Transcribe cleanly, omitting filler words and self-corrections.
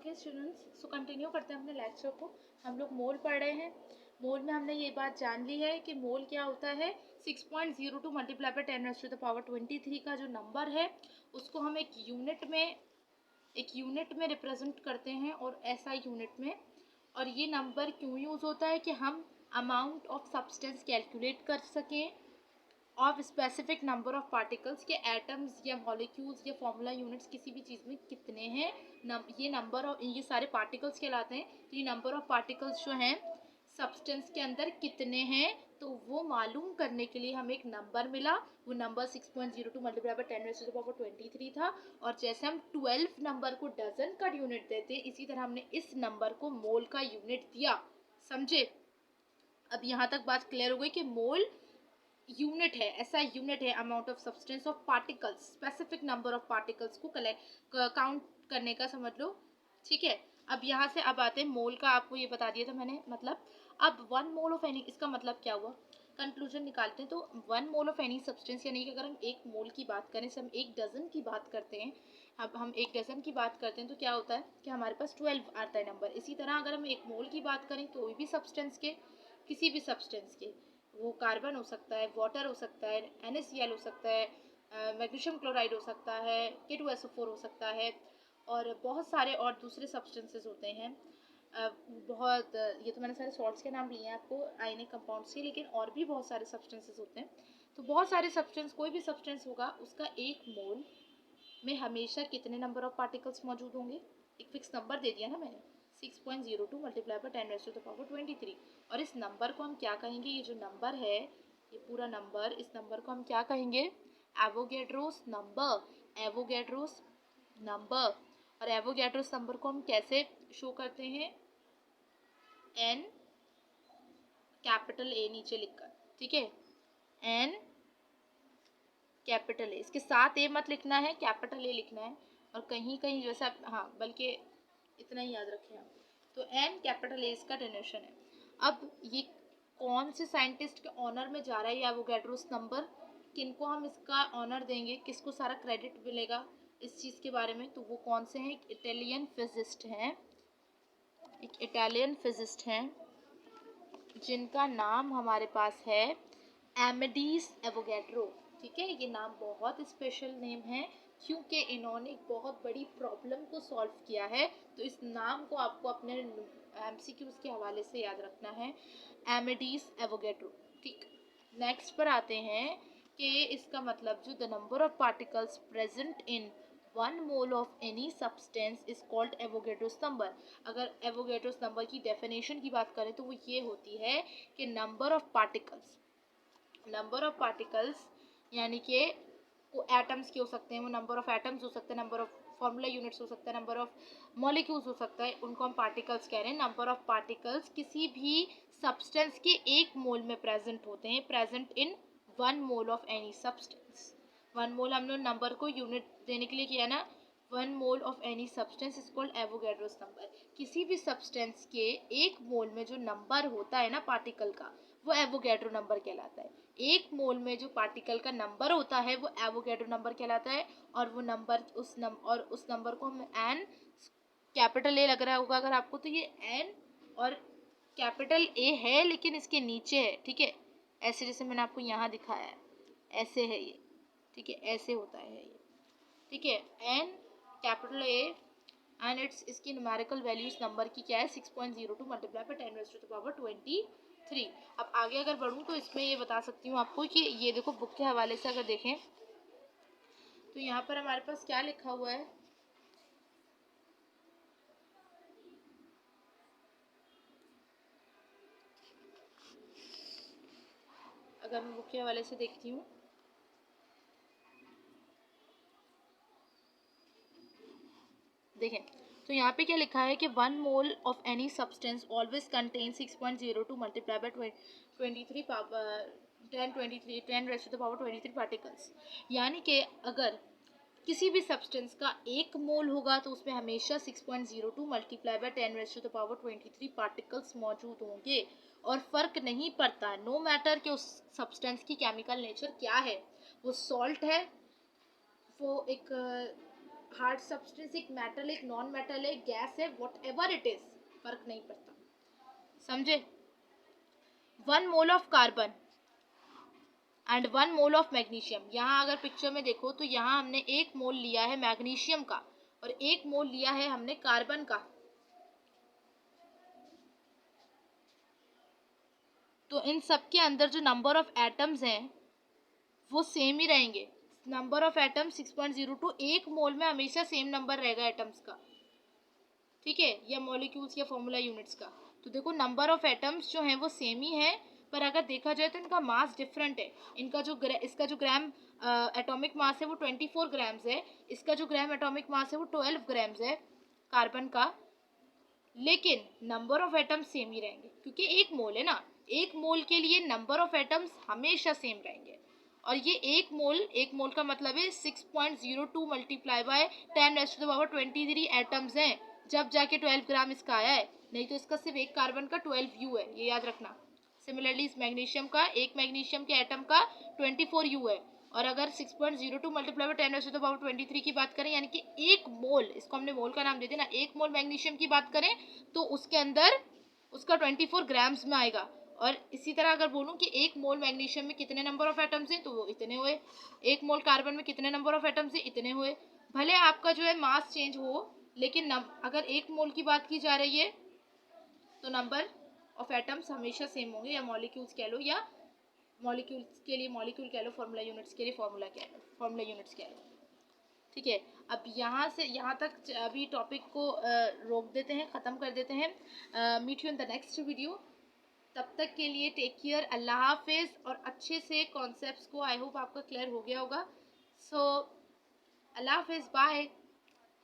Okay students, so continue करते हैं अपने लेक्चर को। हम लोग मोल पढ़ रहे हैं। मोल में हमने ये बात जान ली है कि मोल क्या होता है। 6.02 मल्टीप्लाई बाय 10⁻23 का जो नंबर है उसको हम एक यूनिट में रिप्रेजेंट करते हैं और ऐसा यूनिट में। और ये नंबर क्यों यूज़ होता है कि हम अमाउंट ऑफ सब्सटेंस कैलकुलेट कर सकें of specific number of particles के एटम्स या मॉलिक्यूल्स या फॉर्मूला यूनिट्स किसी भी चीज़ में कितने हैं। ये नंबर ऑफ ये सारे पार्टिकल्स कहलाते हैं। तो ये नंबर ऑफ पार्टिकल्स जो हैं सब्सटेंस के अंदर कितने हैं, तो वो मालूम करने के लिए हमें एक नंबर मिला। वो नंबर 6.02 मल्टीप्लाई बाय 10⁻23 था। और जैसे हम 12 नंबर को डजन का यूनिट देते हैं, इसी तरह हमने इस नंबर को मोल का यूनिट दिया। समझे? अब यहाँ तक बात क्लियर हो गई कि मोल यूनिट है, ऐसा यूनिट है amount of substance of particles, specific number of particles को काउंट करने का, समझ लो। ठीक है, अब यहाँ से अब आते हैं मोल का। आपको ये बता दिया था मैंने। मतलब अब 1 मोल ऑफ एनी, इसका मतलब क्या हुआ, कंक्लूजन निकालते हैं। तो 1 मोल ऑफ एनी सब्सटेंस, यानी कि अगर हम 1 मोल की बात करें, से हम 1 डजन की बात करते हैं। अब हम 1 डजन की बात करते हैं तो क्या होता है कि हमारे पास 12 आता है नंबर। इसी तरह अगर हम 1 मोल की बात करें कोई भी सब्सटेंस के, किसी भी सब्सटेंस के, वो कार्बन हो सकता है, वाटर हो सकता है, NaCl हो सकता है, मैग्नीशियम क्लोराइड हो सकता है, K2SO4 हो सकता है, और बहुत सारे और दूसरे सब्सटेंसेस होते हैं। ये तो मैंने सारे सॉल्ट्स के नाम लिए हैं आपको, आयनिक कंपाउंड्स के, लेकिन और भी बहुत सारे सब्सटेंसेस होते हैं। तो बहुत सारे सब्सटेंस, कोई भी सब्सटेंस होगा, उसका 1 मोल में हमेशा कितने नंबर ऑफ पार्टिकल्स मौजूद होंगे। एक फिक्स नंबर दे दिया ना मैंने, 6.02 मल्टीप्लाई बाय 10⁻23। और इस नंबर को हम क्या कहेंगे, ये जो नंबर है, ये पूरा नंबर, इस नंबर को हम क्या कहेंगे, एवोगैड्रोस नंबर। Avogadro's number. और एवोगैड्रोस नंबर को हम कैसे शो करते हैं, एन कैपिटल ए नीचे लिखकर। ठीक है, एन कैपिटल ए, इसके साथ ए मत लिखना है, कैपिटल ए लिखना है। और कहीं कहीं जैसा, हाँ, बल्कि इतना ही याद रखें आप। तो एन कैपिटल ए इसका डेफिनेशन है। अब ये कौन से साइंटिस्ट के ऑनर में जा रहा है ये एवोगैड्रोस नंबर, किनको हम इसका ऑनर देंगे, किसको सारा क्रेडिट मिलेगा इस चीज़ के बारे में, तो वो कौन से हैं, एक इटालियन फिजिस्ट हैं जिनका नाम हमारे पास है एमेडीज एवोगैड्रो। ठीक है, ये नाम बहुत स्पेशल नेम है क्योंकि इन्होंने एक बहुत बड़ी प्रॉब्लम को सॉल्व किया है। तो इस नाम को आपको अपने MCQs के हवाले से याद रखना है, एमेडीज एवोगैड्रो। ठीक, नेक्स्ट पर आते हैं कि इसका मतलब जो the number of particles present in 1 mole of any substance is called Avogadro's number. अगर एवोगैड्रोस नंबर की डेफिनेशन की बात करें तो वो ये होती है कि नंबर ऑफ पार्टिकल्स यानी कि वो एटम्स के हो सकते हैं, वो नंबर ऑफ एटम्स हो सकते हैं, नंबर ऑफ फॉर्मूला यूनिट्स हो सकता है, नंबर ऑफ मॉलिक्यूल्स हो सकता है, उनको हम पार्टिकल्स कह रहे हैं। नंबर ऑफ पार्टिकल्स किसी भी सब्सटेंस के 1 मोल में प्रेजेंट होते हैं, present in 1 mole of any substance. 1 मोल हम लोग नंबर को यूनिट देने के लिए किया ना, 1 mole of any substance is called Avogadro's number. किसी भी सब्सटेंस के 1 मोल में जो नंबर होता है ना पार्टिकल का, वो एवोगैड्रो नंबर कहलाता है। 1 मोल में जो पार्टिकल का नंबर होता है वो एवोगैड्रो नंबर कहलाता है। और वो नंबर उस नंबर को हम एन, कैपिटल ए लग रहा होगा अगर आपको, तो ये एन और कैपिटल ए है लेकिन इसके नीचे है। ठीक है, ऐसे जैसे मैंने आपको यहाँ दिखाया है, ऐसे है ये। ठीक है, ऐसे होता है ये। ठीक है, एन कैपिटल ए एंड इसकी न्यूमेरिकल वैल्यू इस नंबर की क्या है, 6.02 मल्टीप्लाई बाय 10⁻23। अब आगे अगर बढ़ूँ तो इसमें ये बता सकती हूँ आपको कि ये देखो बुक के हवाले से अगर देखें तो यहाँ पर हमारे पास क्या लिखा हुआ है, अगर मैं बुक के हवाले से देखती हूँ, देखें तो यहाँ पे क्या लिखा है कि 1 mole of any substance always contain 6.02 multiply by 10⁻23 particles. यानी कि अगर किसी भी सब्सटेंस का 1 मोल होगा तो उसमें हमेशा 6.02 मल्टीप्लाई बाय 10⁻23 पार्टिकल्स मौजूद होंगे। और फ़र्क नहीं पड़ता, नो मैटर कि उस सब्सटेंस की केमिकल नेचर क्या है, वो सॉल्ट है, वो एक हार्ड सब्सटेंस, एक मेटल, एक नॉन मेटल है, गैस है, वॉट एवर इट इज, फर्क नहीं पड़ता, समझे। 1 mole of carbon and 1 mole of magnesium. यहाँ अगर पिक्चर में देखो तो यहाँ हमने 1 मोल लिया है मैग्नीशियम का और 1 मोल लिया है हमने कार्बन का। तो इन सब के अंदर जो नंबर ऑफ एटम्स हैं वो सेम ही रहेंगे। नंबर ऑफ एटम 6.02, 1 मोल में हमेशा सेम नंबर रहेगा एटम्स का, ठीक है, या मॉलिक्यूल्स या फॉर्मूला यूनिट्स का। तो देखो नंबर ऑफ एटम्स जो हैं वो सेम ही है, पर अगर देखा जाए तो इनका मास डिफरेंट है। इनका जो इसका जो ग्राम एटॉमिक मास है वो 24 ग्राम्स है, इसका जो ग्राम एटॉमिक मास है वो 12 ग्राम्स है कार्बन का, लेकिन नंबर ऑफ एटम्स सेम ही रहेंगे क्योंकि 1 मोल है ना। 1 मोल के लिए नंबर ऑफ एटम्स हमेशा सेम रहेंगे। और ये 1 मोल का मतलब है 6.02 मल्टीप्लाई बाय 10⁻23 एटम्स हैं, जब जाके 12 ग्राम इसका आया है, नहीं तो इसका सिर्फ एक कार्बन का 12 यू है, ये याद रखना। सिमिलरली इस मैग्नीशियम का, एक मैग्नीशियम के एटम का 24 यू है, और अगर 6.02 मल्टीप्लाई बाय 10⁻23 की बात करें, यानी कि 1 मोल, इसको हमने मोल का नाम दे दिया ना, 1 मोल मैग्नीशियम की बात करें तो उसके अंदर उसका 24 ग्राम्स में आएगा। और इसी तरह अगर बोलूं कि 1 मोल मैग्नीशियम में कितने नंबर ऑफ एटम्स हैं तो वो इतने हुए, 1 मोल कार्बन में कितने नंबर ऑफ एटम्स हैं इतने हुए। भले आपका जो है मास चेंज हो, लेकिन अगर 1 मोल की बात की जा रही है तो नंबर ऑफ एटम्स हमेशा सेम होंगे, या मॉलिक्यूल्स कह लो, या मॉलिक्यूल्स के लिए मॉलिक्यूल कह लो, फार्मूला यूनिट्स के लिए फार्मूला कह लो, फार्मूला यूनिट्स कह लो, ठीक है। अब यहाँ से यहाँ तक अभी टॉपिक को रोक देते हैं, ख़त्म कर देते हैं। Meet you in the next video. तब तक के लिए टेक केयर, अल्लाह हाफिज़। और अच्छे से कॉन्सेप्ट्स को आई होप आपका क्लियर हो गया होगा। सो अल्लाह हाफिज़, बाय।